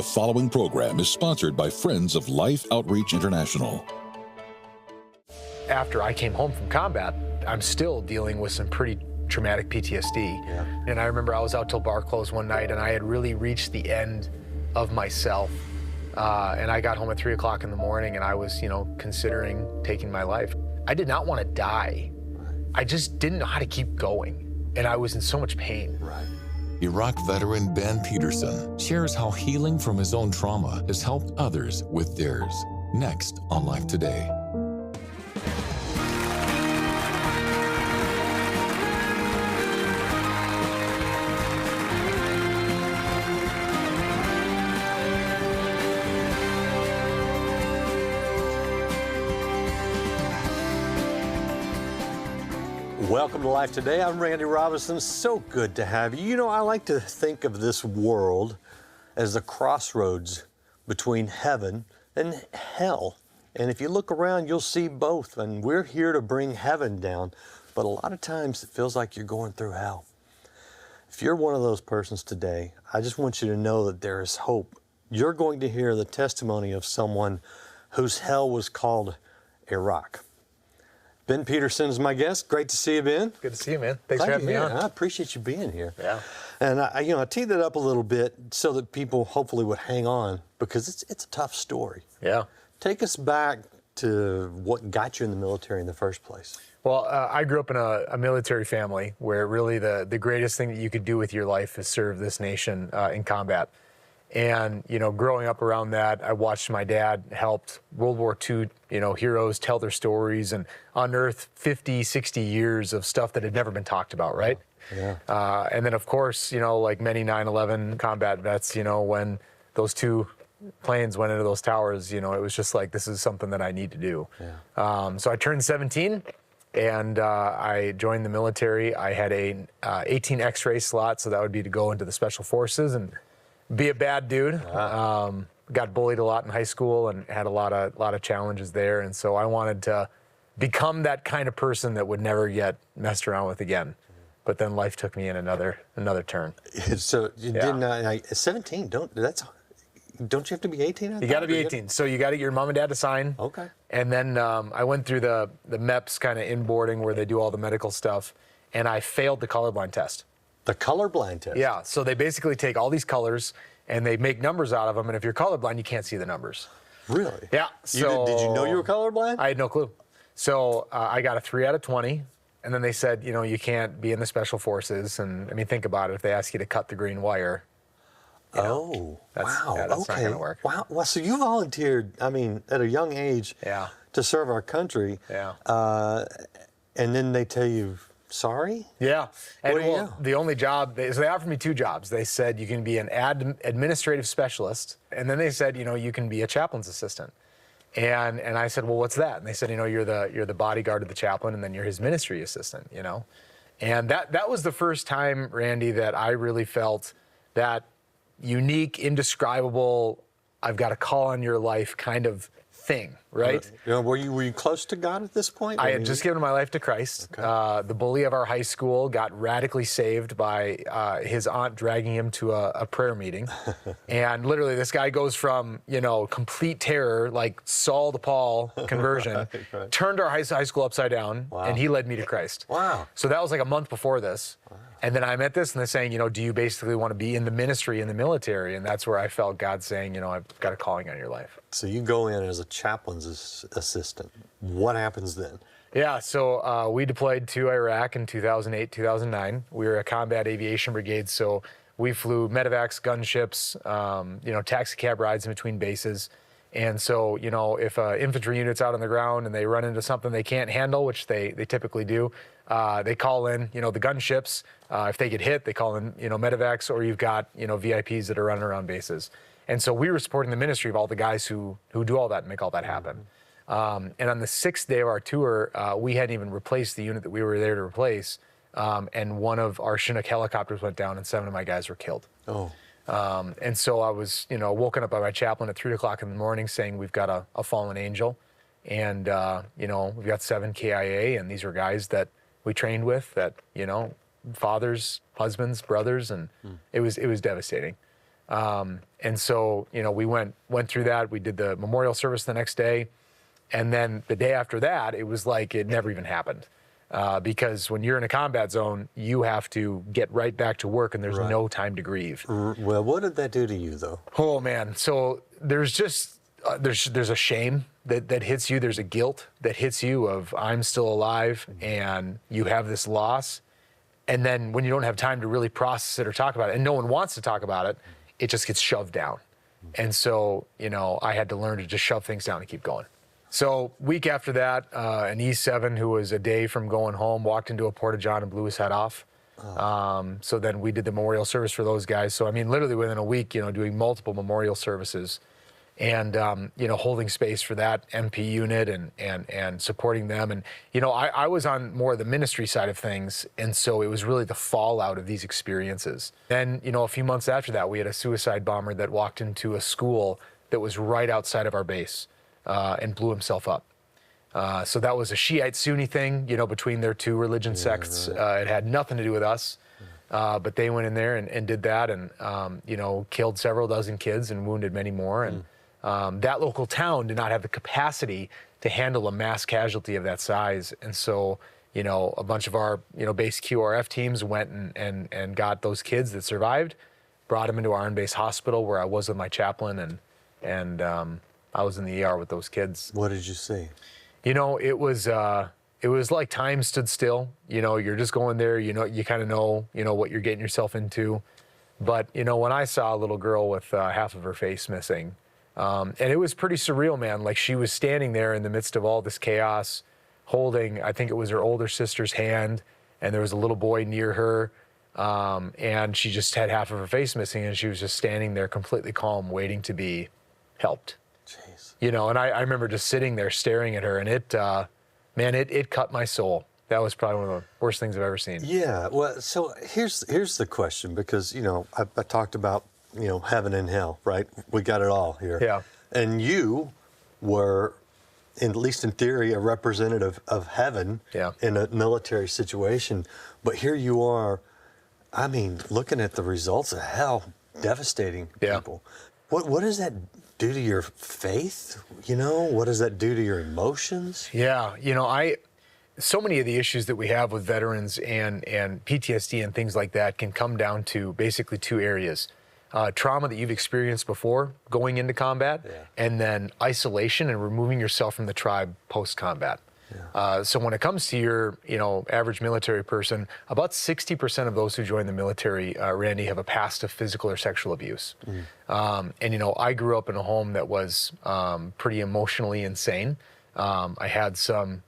following program is sponsored by Friends of Life Outreach International. After I came home from combat, I'm still dealing with some pretty traumatic PTSD. Yeah. And I remember I was out till bar close one night and I had really reached the end of myself. And I got home at 3 o'clock in the morning and I was, considering taking my life. I did not want to die. I just didn't know how to keep going. And I was in so much pain. Right. Iraq veteran Ben Peterson shares how healing from his own trauma has helped others with theirs. Next on Life Today. Welcome to Life Today. I'm Randy Robinson. So good to have you. You know, I like to think of this world as the crossroads between heaven and hell. And if you look around, you'll see both. And we're here to bring heaven down. But a lot of times it feels like you're going through hell. If you're one of those persons today, I just want you to know that there is hope. You're going to hear the testimony of someone whose hell was called Iraq. Ben Peterson is my guest. Great to see you, Ben. Good to see you, man. Thanks for having me on. I appreciate you being here. Yeah. And I teed it up a little bit so that people hopefully would hang on because it's a tough story. Yeah. Take us back to what got you in the military in the first place. Well, I grew up in a military family where really the greatest thing that you could do with your life is serve this nation in combat. And, growing up around that, I watched my dad helped World War II, heroes tell their stories and unearth 50, 60 years of stuff that had never been talked about, right? Yeah. And then, of course, like many 9/11 combat vets, when those two planes went into those towers, it was just like, this is something that I need to do. Yeah. So I turned 17 and I joined the military. I had a 18 X-ray slot, so that would be to go into the Special Forces and be a bad dude. Got bullied a lot in high school and had a lot of challenges there. And so I wanted to become that kind of person that would never get messed around with again. But then life took me in another turn. So you didn't, 17, don't you have to be 18? You got to be 18. So you got to get your mom and dad to sign. Okay. And then I went through the MEPS kind of inboarding where they do all the medical stuff. And I failed the colorblind test. The colorblind test? Yeah, so they basically take all these colors and they make numbers out of them, and if you're colorblind, you can't see the numbers. Really? Yeah. So did you know you were colorblind? I had no clue. So I got a 3 out of 20, and then they said, you can't be in the Special Forces, and think about it, if they ask you to cut the green wire. Wow. That's not going to work. Wow. Well, so you volunteered, at a young age to serve our country. Yeah. And then they tell you, sorry? Yeah. And do? the only job, so they offered me 2 jobs. They said you can be an administrative specialist, and then they said, you can be a chaplain's assistant. And I said, well, what's that? And they said, you're the bodyguard of the chaplain, and then you're his ministry assistant, And that was the first time, Randy, that I really felt that unique, indescribable, I've got a call on your life kind of thing, right? Were you close to God at this point? I had just given my life to Christ. Okay. The bully of our high school got radically saved by his aunt dragging him to a prayer meeting. And literally this guy goes from, complete terror, like Saul to Paul conversion, right. turned our high school upside down, and he led me to Christ. Wow. So that was like a month before this. Wow. And then I met this, and they're saying, do you basically want to be in the ministry in the military? And that's where I felt God saying, I've got a calling on your life. So you go in as a chaplain's assistant. What happens then? Yeah, so we deployed to Iraq in 2008, 2009. We were a combat aviation brigade, so we flew medevacs, gunships, taxi cab rides in between bases. And so, if an infantry unit's out on the ground and they run into something they can't handle, which they typically do, they call in, the gunships. If they get hit, they call in, medevacs, or you've got, VIPs that are running around bases. And so we were supporting the ministry of all the guys who do all that and make all that happen. And on the 6th day of our tour, we hadn't even replaced the unit that we were there to replace. And one of our Chinook helicopters went down and 7 of my guys were killed. Oh. And so I was, woken up by my chaplain at 3 o'clock in the morning saying, we've got a fallen angel. And, we've got 7 KIA, and these were guys that we trained with that, fathers, husbands, brothers, and it was devastating. And so, we went through that. We did the memorial service the next day. And then the day after that, it was like it never even happened. Because when you're in a combat zone, you have to get right back to work and there's no time to grieve. Well, what did that do to you, though? Oh, man. So there's just, there's a shame that hits you. There's a guilt that hits you of I'm still alive and you have this loss. And then when you don't have time to really process it or talk about it, and no one wants to talk about it, it just gets shoved down. And so, I had to learn to just shove things down and keep going. So week after that, an E7 who was a day from going home walked into a porta-john and blew his head off. So then we did the memorial service for those guys. So, literally within a week, doing multiple memorial services and, holding space for that MP unit and supporting them. And, I was on more of the ministry side of things. And so it was really the fallout of these experiences. Then, a few months after that, we had a suicide bomber that walked into a school that was right outside of our base and blew himself up. So that was a Shiite Sunni thing, between their two religion sects. It had nothing to do with us. But they went in there and did that and, killed several dozen kids and wounded many more. And that local town did not have the capacity to handle a mass casualty of that size. And so, a bunch of our, base QRF teams went and got those kids that survived, brought them into our on-base hospital where I was with my chaplain and I was in the ER with those kids. What did you see? It was like time stood still. You're just going there, you kind of know, what you're getting yourself into. But, when I saw a little girl with half of her face missing, and it was pretty surreal, man. Like she was standing there in the midst of all this chaos, holding, I think it was her older sister's hand, and there was a little boy near her, and she just had half of her face missing, and she was just standing there completely calm, waiting to be helped. Jeez. And I remember just sitting there staring at her, and it cut my soul. That was probably one of the worst things I've ever seen. Yeah, well, so here's the question, because, I talked about, heaven and hell, right? We got it all here. Yeah. And you were, at least in theory, a representative of heaven in a military situation. But here you are, looking at the results of hell, devastating people. What does that do to your faith? What does that do to your emotions? Yeah, so many of the issues that we have with veterans and PTSD and things like that can come down to basically two areas. Trauma that you've experienced before going into combat, and then isolation and removing yourself from the tribe post-combat. So when it comes to your, average military person, about 60% of those who join the military, Randy, have a past of physical or sexual abuse. And, I grew up in a home that was pretty emotionally insane. I had some,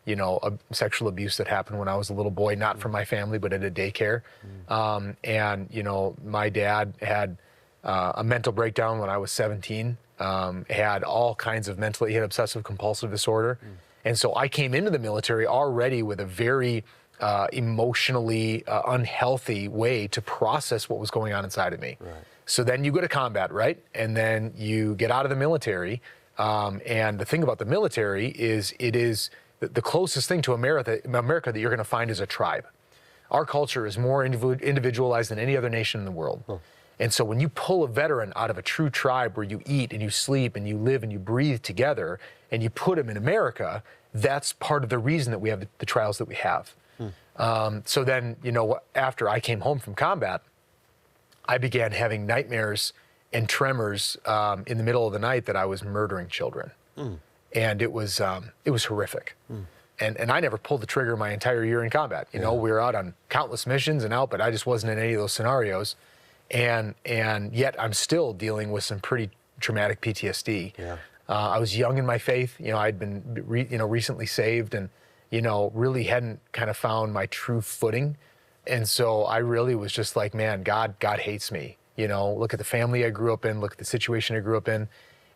sexual abuse that happened when I was a little boy, not from my family, but at a daycare. And, my dad had a mental breakdown when I was 17, had all kinds of he had obsessive compulsive disorder. And so I came into the military already with a very emotionally unhealthy way to process what was going on inside of me. So then you go to combat, right? And then you get out of the military. And the thing about the military is it is the closest thing to America that you're going to find is a tribe. Our culture is more individualized than any other nation in the world. And so when you pull a veteran out of a true tribe where you eat and you sleep and you live and you breathe together and you put them in America, that's part of the reason that we have the trials that we have. So then, after I came home from combat, I began having nightmares and tremors in the middle of the night that I was murdering children. And it was horrific. And I never pulled the trigger my entire year in combat. We were out on countless missions but I just wasn't in any of those scenarios. And yet I'm still dealing with some pretty traumatic PTSD. I was young in my faith. I'd been recently saved and really hadn't kind of found my true footing. And so I really was just like, man, God hates me. Look at the family I grew up in, look at the situation I grew up in,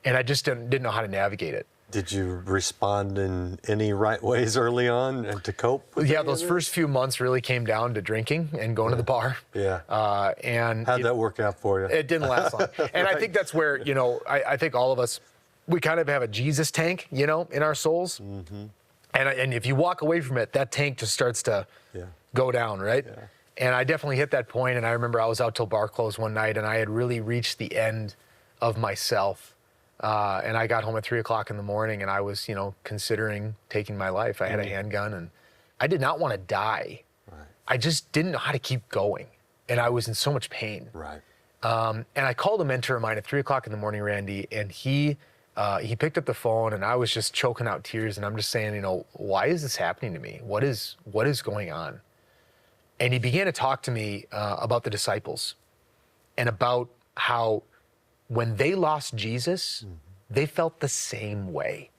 and I just didn't know how to navigate it. Did you respond in any right ways early on and to cope with those first few months really came down to drinking and going to the bar. And how'd that work out for you? It didn't last long. And I think that's where, I think all of us, we kind of have a Jesus tank, in our souls. And if you walk away from it, that tank just starts to go down, right? And I definitely hit that point, and I remember I was out till bar close one night, and I had really reached the end of myself. And I got home at 3 o'clock in the morning, and I was, considering taking my life. I had a handgun, and I did not want to die. Right. I just didn't know how to keep going, and I was in so much pain. Right. And I called a mentor of mine at 3 o'clock in the morning, Randy, and he picked up the phone, and I was just choking out tears, and I'm just saying, why is this happening to me? What is going on? And he began to talk to me about the disciples and about how when they lost Jesus, they felt the same way.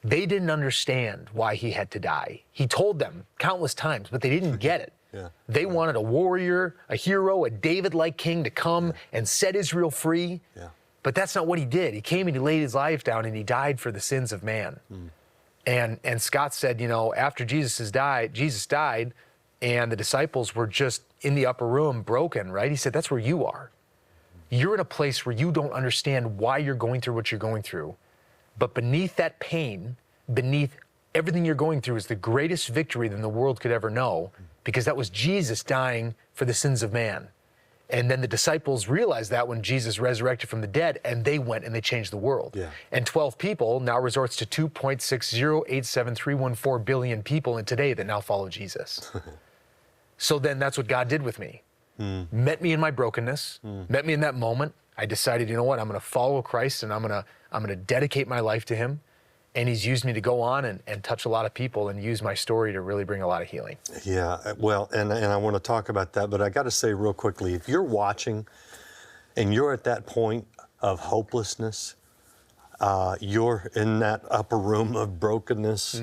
They didn't understand why he had to die. He told them countless times, but they didn't get it. Yeah. They wanted a warrior, a hero, a David-like king to come and set Israel free. Yeah. But that's not what he did. He came and he laid his life down and he died for the sins of man. And Scott said, after Jesus died, and the disciples were just in the upper room broken, right? He said, that's where you are. You're in a place where you don't understand why you're going through what you're going through. But beneath that pain, beneath everything you're going through is the greatest victory than the world could ever know, because that was Jesus dying for the sins of man. And then the disciples realized that when Jesus resurrected from the dead, and they went and they changed the world. Yeah. And 12 people now resorts to 2.6087314 billion people in today that now follow Jesus. So then that's what God did with me. Met me in my brokenness, met me in that moment. I decided, I'm going to follow Christ, and I'm going to dedicate my life to him. And he's used me to go on and touch a lot of people and use my story to really bring a lot of healing. Yeah, well, and I want to talk about that, but I got to say real quickly, if you're watching and you're at that point of hopelessness, you're in that upper room of brokenness,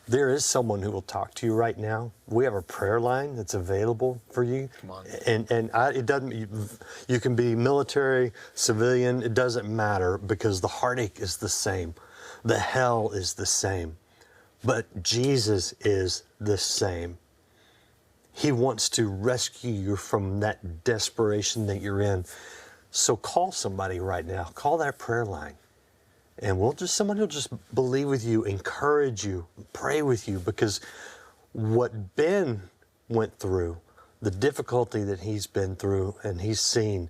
there is someone who will talk to you right now. We have a prayer line that's available for you. Come on. And it doesn't, you can be military, civilian, it doesn't matter, because the heartache is the same. The hell is the same, but Jesus is the same. He wants to rescue you from that desperation that you're in. So call somebody right now. Call that prayer line. And somebody will just believe with you, encourage you, pray with you, because what Ben went through, the difficulty that he's been through and he's seen,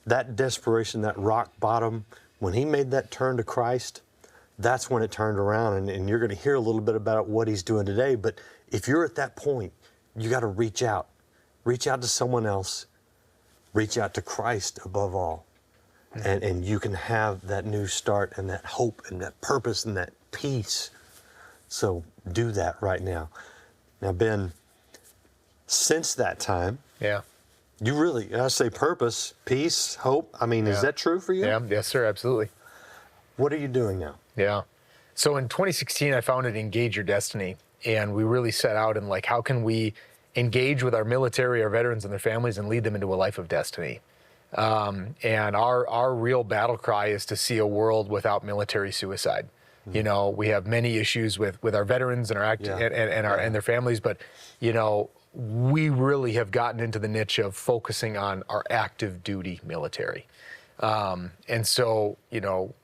that desperation, that rock bottom, when he made that turn to Christ, that's when it turned around. And you're going to hear a little bit about what he's doing today. But if you're at that point, you got to reach out. Reach out to someone else. Reach out to Christ above all. And you can have that new start and that hope and that purpose and that peace. So do that right now. Now, Ben, since that time, you really, I say purpose, peace, hope. I mean, is that true for you? Yeah, yes, sir, absolutely. What are you doing now? Yeah. So in 2016, I founded Engage Your Destiny, and we really set out and how can we engage with our military, our veterans and their families, and lead them into a life of destiny. And our real battle cry is to see a world without military suicide. We have many issues with our veterans and and their families, but we really have gotten into the niche of focusing on our active duty military. And so,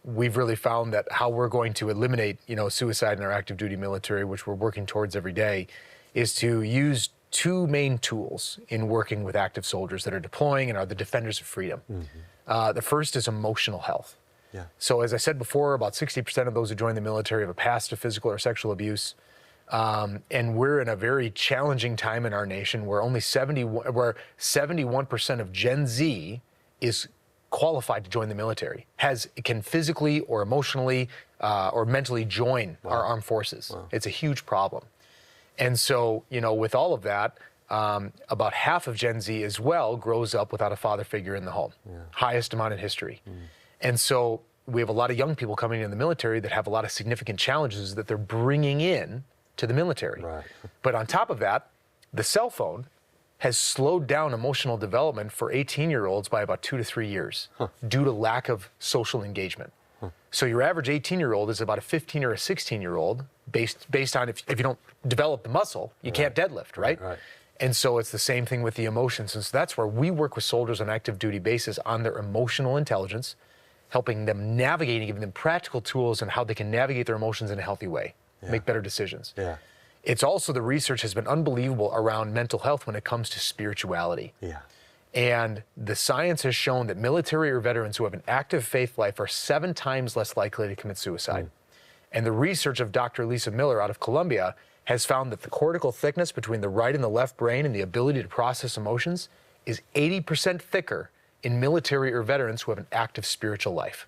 we've really found that how we're going to eliminate, suicide in our active duty military, which we're working towards every day, is to use two main tools in working with active soldiers that are deploying and are the defenders of freedom. The first is emotional health. Yeah. So as I said before, about 60% of those who join the military have a past of physical or sexual abuse. And we're in a very challenging time in our nation where where 71% of Gen Z is qualified to join the military, can physically or emotionally or mentally join our armed forces. Wow. It's a huge problem. And so, with all of that, about half of Gen Z as well grows up without a father figure in the home. Highest amount in history. And so we have a lot of young people coming in the military that have a lot of significant challenges that they're bringing in to the military. Right. But on top of that, the cell phone has slowed down emotional development for 18-year-olds by about 2 to 3 years due to lack of social engagement. So your average 18-year-old is about a 15 or a 16-year-old based on if you don't develop the muscle, you can't deadlift, right? Right. And so it's the same thing with the emotions. And so that's where we work with soldiers on active duty basis on their emotional intelligence, helping them navigate and giving them practical tools on how they can navigate their emotions in a healthy way, make better decisions. Yeah. It's also the research has been unbelievable around mental health when it comes to spirituality. Yeah. And the science has shown that military or veterans who have an active faith life are 7 times less likely to commit suicide. And the research of Dr. Lisa Miller out of Columbia has found that the cortical thickness between the right and the left brain and the ability to process emotions is 80% thicker in military or veterans who have an active spiritual life.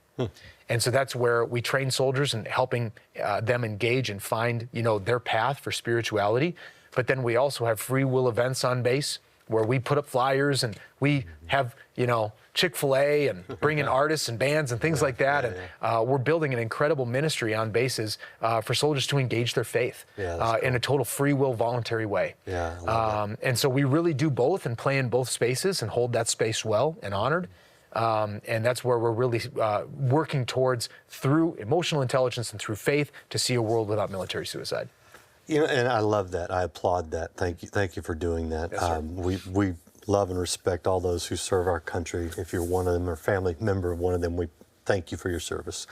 And so that's where we train soldiers in helping them engage and find, their path for spirituality. But then we also have free will events on base where we put up flyers and we have, Chick-fil-A and bring in artists and bands and things like that. And we're building an incredible ministry on bases for soldiers to engage their faith in a total free will, voluntary way. And so we really do both and play in both spaces and hold that space well and honored. And that's where we're really working towards, through emotional intelligence and through faith, to see a world without military suicide. And I love that. I applaud that. Thank you for doing that. Yes, we love and respect all those who serve our country. If you're one of them or a family member of one of them, we thank you for your service.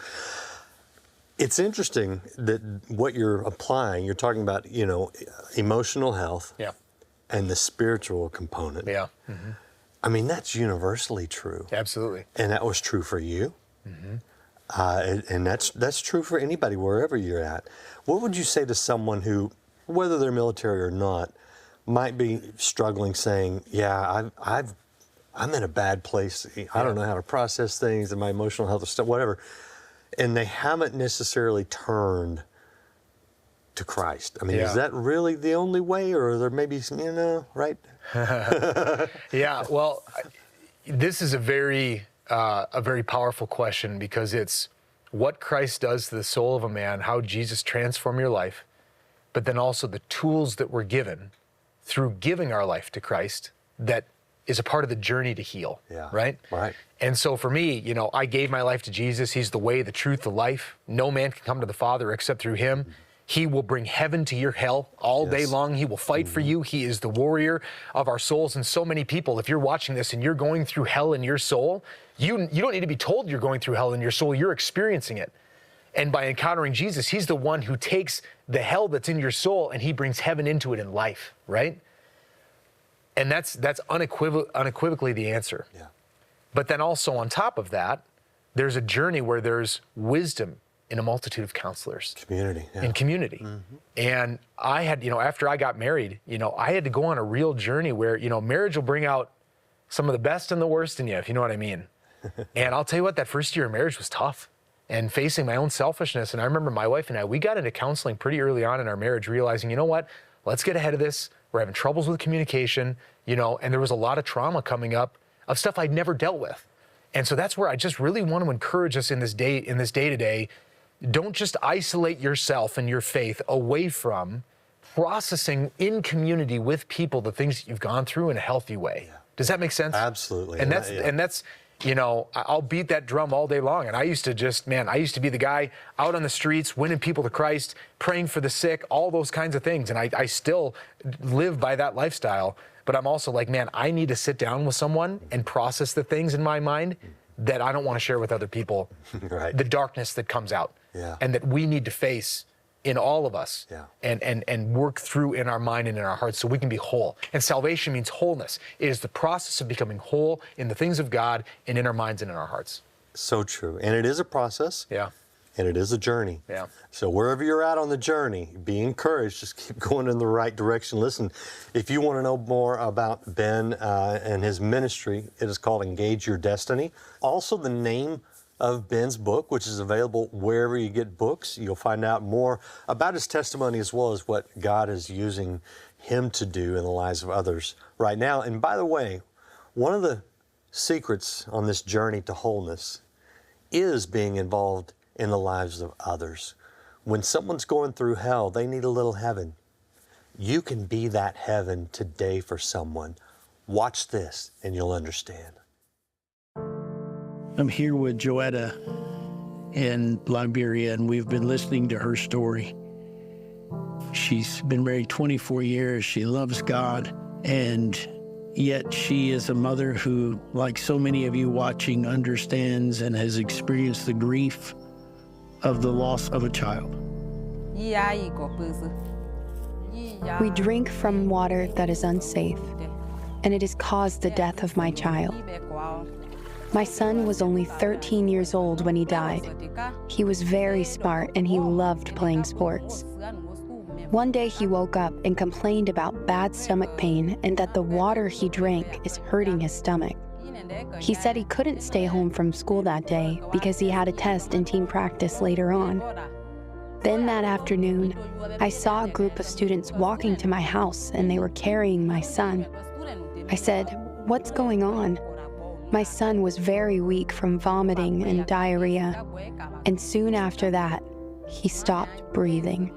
It's interesting that what you're applying, you're talking about, emotional health and the spiritual component. I mean, that's universally true. Absolutely. And that was true for you. And that's true for anybody, wherever you're at. What would you say to someone who, whether they're military or not, might be struggling, saying, I'm in a bad place. I don't know how to process things, and my emotional health stuff, whatever. And they haven't necessarily turned to Christ. I mean, is that really the only way, or are there maybe some, right? Well, this is a very powerful question, because it's what Christ does to the soul of a man, how Jesus transformed your life, but then also the tools that we're given through giving our life to Christ that is a part of the journey to heal, right? And so for me, I gave my life to Jesus. He's the way, the truth, the life. No man can come to the Father except through him. He will bring heaven to your hell all day long. He will fight for you. He is the warrior of our souls. And so many people, if you're watching this and you're going through hell in your soul, you don't need to be told you're going through hell in your soul. You're experiencing it. And by encountering Jesus, he's the one who takes the hell that's in your soul and he brings heaven into it in life, right? And that's unequivocally the answer. But then also on top of that, there's a journey where there's wisdom in a multitude of counselors. Community. And I had, after I got married, I had to go on a real journey where, marriage will bring out some of the best and the worst in you, if you know what I mean. And I'll tell you what, that first year of marriage was tough, and facing my own selfishness. And I remember my wife and I, we got into counseling pretty early on in our marriage, realizing, you know what, let's get ahead of this. We're having troubles with communication, and there was a lot of trauma coming up of stuff I'd never dealt with. And so that's where I just really want to encourage us in this day-to-day. Don't just isolate yourself and your faith away from processing in community with people the things that you've gone through in a healthy way. Does that make sense? Absolutely. And that's I'll beat that drum all day long. And I used to be the guy out on the streets, winning people to Christ, praying for the sick, all those kinds of things. And I still live by that lifestyle. But I'm also like, I need to sit down with someone and process the things in my mind that I don't want to share with other people. The darkness that comes out. And that we need to face in all of us and work through in our mind and in our hearts so we can be whole. And salvation means wholeness. It is the process of becoming whole in the things of God and in our minds and in our hearts. So true. And it is a process. And it is a journey. So wherever you're at on the journey, be encouraged. Just keep going in the right direction. Listen, if you want to know more about Ben and his ministry, it is called Engage Your Destiny. Also, the name of Ben's book, which is available wherever you get books. You'll find out more about his testimony as well as what God is using him to do in the lives of others right now. And by the way, one of the secrets on this journey to wholeness is being involved in the lives of others. When someone's going through hell, they need a little heaven. You can be that heaven today for someone. Watch this and you'll understand. I'm here with Joetta in Liberia, and we've been listening to her story. She's been married 24 years. She loves God, and yet she is a mother who, like so many of you watching, understands and has experienced the grief of the loss of a child. We drink from water that is unsafe, and it has caused the death of my child. My son was only 13 years old when he died. He was very smart and he loved playing sports. One day he woke up and complained about bad stomach pain and that the water he drank is hurting his stomach. He said he couldn't stay home from school that day because he had a test in team practice later on. Then that afternoon, I saw a group of students walking to my house and they were carrying my son. I said, "What's going on?" My son was very weak from vomiting and diarrhea, and soon after that, he stopped breathing.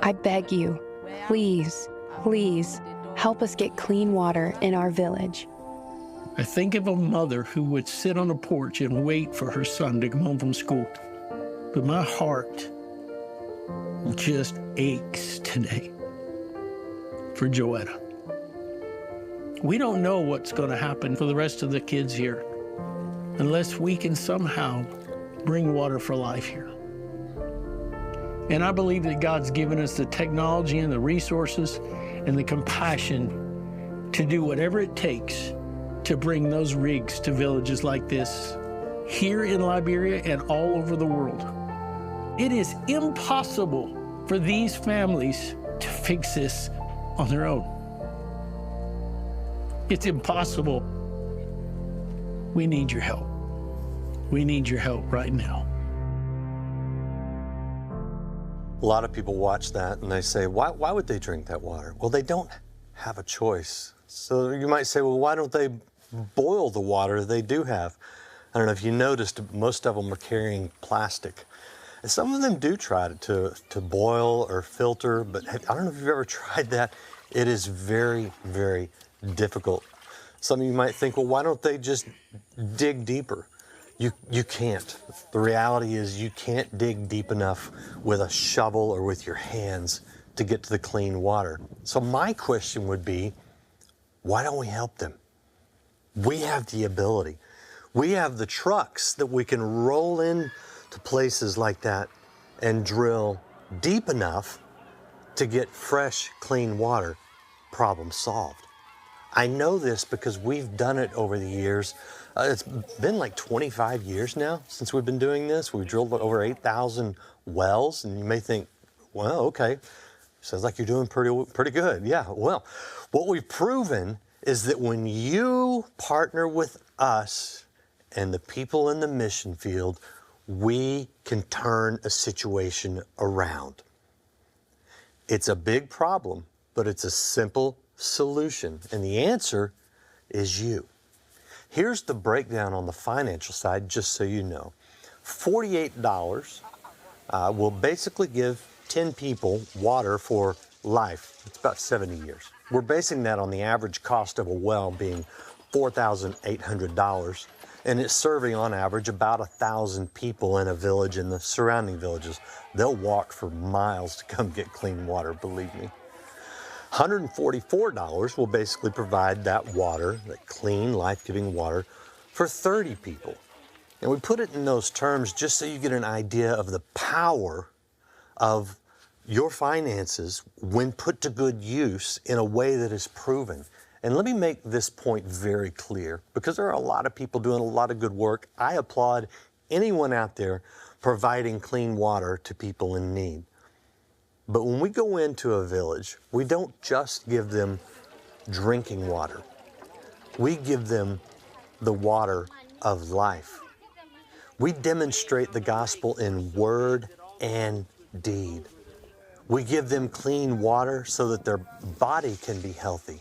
I beg you, please, please, help us get clean water in our village. I think of a mother who would sit on a porch and wait for her son to come home from school. But my heart just aches today for Joetta. We don't know what's going to happen for the rest of the kids here unless we can somehow bring water for life here. And I believe that God's given us the technology and the resources and the compassion to do whatever it takes to bring those rigs to villages like this here in Liberia and all over the world. It is impossible for these families to fix this on their own. It's impossible. We need your help. We need your help right now. A lot of people watch that and they say, why would they drink that water? Well, they don't have a choice. So you might say, well, why don't they boil the water they do have? I don't know if you noticed, most of them are carrying plastic. And some of them do try to boil or filter, but I don't know if you've ever tried that. It is very, very difficult. Some of you might think, well, why don't they just dig deeper? You can't. The reality is you can't dig deep enough with a shovel or with your hands to get to the clean water. So my question would be, why don't we help them? We have the ability. We have the trucks that we can roll in to places like that and drill deep enough to get fresh, clean water. Problem solved. I know this because we've done it over the years. It's been like 25 years now since we've been doing this. We've drilled over 8,000 wells, and you may think, well, okay, sounds like you're doing pretty good. Yeah, well, what we've proven is that when you partner with us and the people in the mission field, we can turn a situation around. It's a big problem, but it's a simple solution, and the answer is you. Here's the breakdown on the financial side, just so you know. $48 will basically give 10 people water for life. It's about 70 years. We're basing that on the average cost of a well being $4,800, and it's serving on average about 1,000 people in a village and the surrounding villages. They'll walk for miles to come get clean water, believe me. $144 will basically provide that water, that clean, life-giving water, for 30 people. And we put it in those terms just so you get an idea of the power of your finances when put to good use in a way that is proven. And let me make this point very clear, because there are a lot of people doing a lot of good work. I applaud anyone out there providing clean water to people in need. But when we go into a village, we don't just give them drinking water. We give them the water of life. We demonstrate the gospel in word and deed. We give them clean water so that their body can be healthy.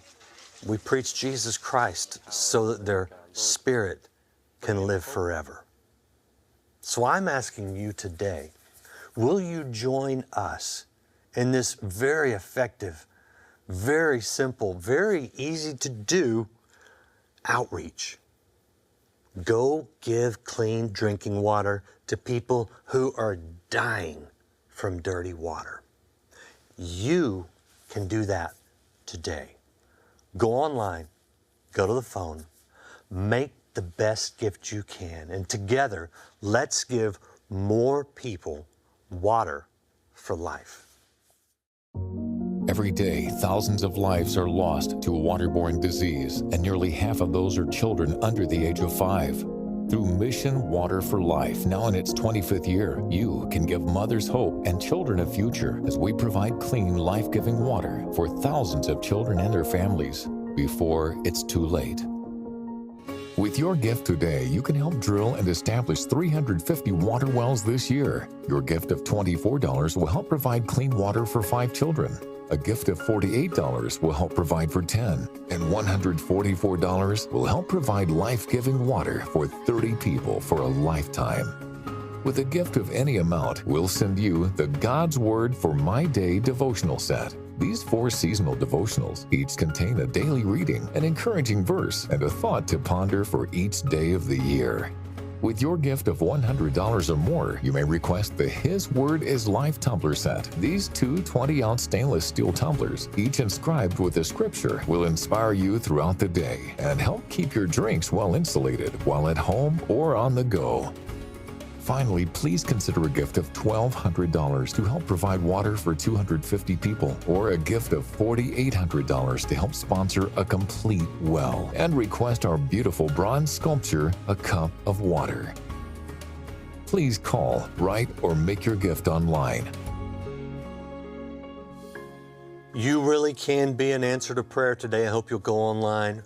We preach Jesus Christ so that their spirit can live forever. So I'm asking you today, will you join us in this very effective, very simple, very easy to do outreach? Go give clean drinking water to people who are dying from dirty water. You can do that today. Go online, go to the phone, make the best gift you can, and together, let's give more people water for life. Every day, thousands of lives are lost to a waterborne disease, and nearly half of those are children under the age of 5. Through Mission Water for Life, now in its 25th year, you can give mothers hope and children a future as we provide clean, life-giving water for thousands of children and their families before it's too late. With your gift today, you can help drill and establish 350 water wells this year. Your gift of $24 will help provide clean water for 5 children. A gift of $48 will help provide for 10, and $144 will help provide life-giving water for 30 people for a lifetime. With a gift of any amount, we'll send you the God's Word for My Day devotional set. These 4 seasonal devotionals each contain a daily reading, an encouraging verse, and a thought to ponder for each day of the year. With your gift of $100 or more, you may request the His Word is Life tumbler set. These 2 20-ounce stainless steel tumblers, each inscribed with a scripture, will inspire you throughout the day and help keep your drinks well insulated while at home or on the go. Finally, please consider a gift of $1,200 to help provide water for 250 people, or a gift of $4,800 to help sponsor a complete well, and request our beautiful bronze sculpture, A Cup of Water. Please call, write, or make your gift online. You really can be an answer to prayer today. I hope you'll go online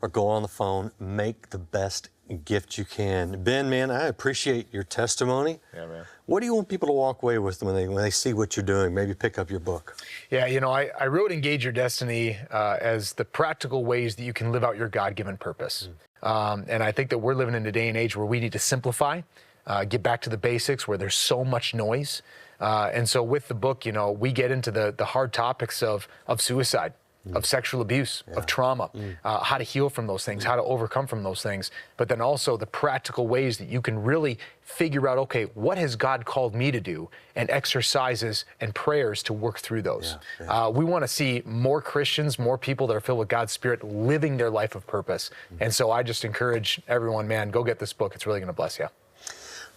or go on the phone. Make the best gift you can. Ben, man, I appreciate your testimony. Yeah, man. What do you want people to walk away with when they see what you're doing? Maybe pick up your book. Yeah, you know, I wrote Engage Your Destiny as the practical ways that you can live out your God-given purpose. And I think that we're living in a day and age where we need to simplify, get back to the basics, where there's so much noise. And so with the book, you know, we get into the hard topics of suicide, of sexual abuse, of trauma, how to heal from those things, how to overcome from those things, but then also the practical ways that you can really figure out, okay, what has God called me to do, and exercises and prayers to work through those. We want to see more Christians, more people that are filled with God's Spirit living their life of purpose. And so I just encourage everyone, man, go get this book. It's really going to bless you.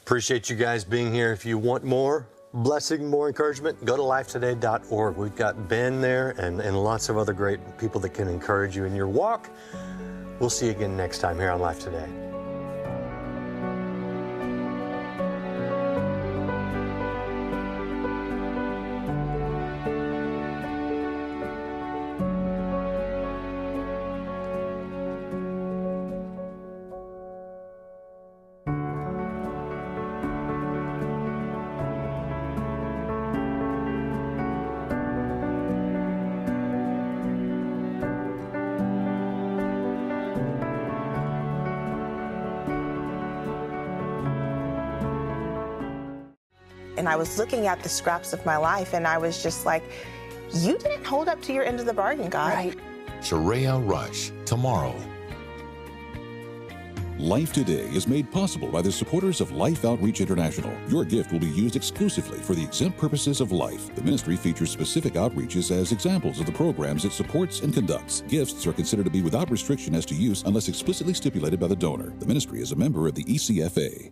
Appreciate you guys being here. If you want more blessing, more encouragement, go to lifetoday.org. We've got Ben there and lots of other great people that can encourage you in your walk. We'll see you again next time here on Life Today. And I was looking at the scraps of my life, and I was just like, you didn't hold up to your end of the bargain, God. Right. Sharia Rush, tomorrow. Life Today is made possible by the supporters of Life Outreach International. Your gift will be used exclusively for the exempt purposes of life. The ministry features specific outreaches as examples of the programs it supports and conducts. Gifts are considered to be without restriction as to use unless explicitly stipulated by the donor. The ministry is a member of the ECFA.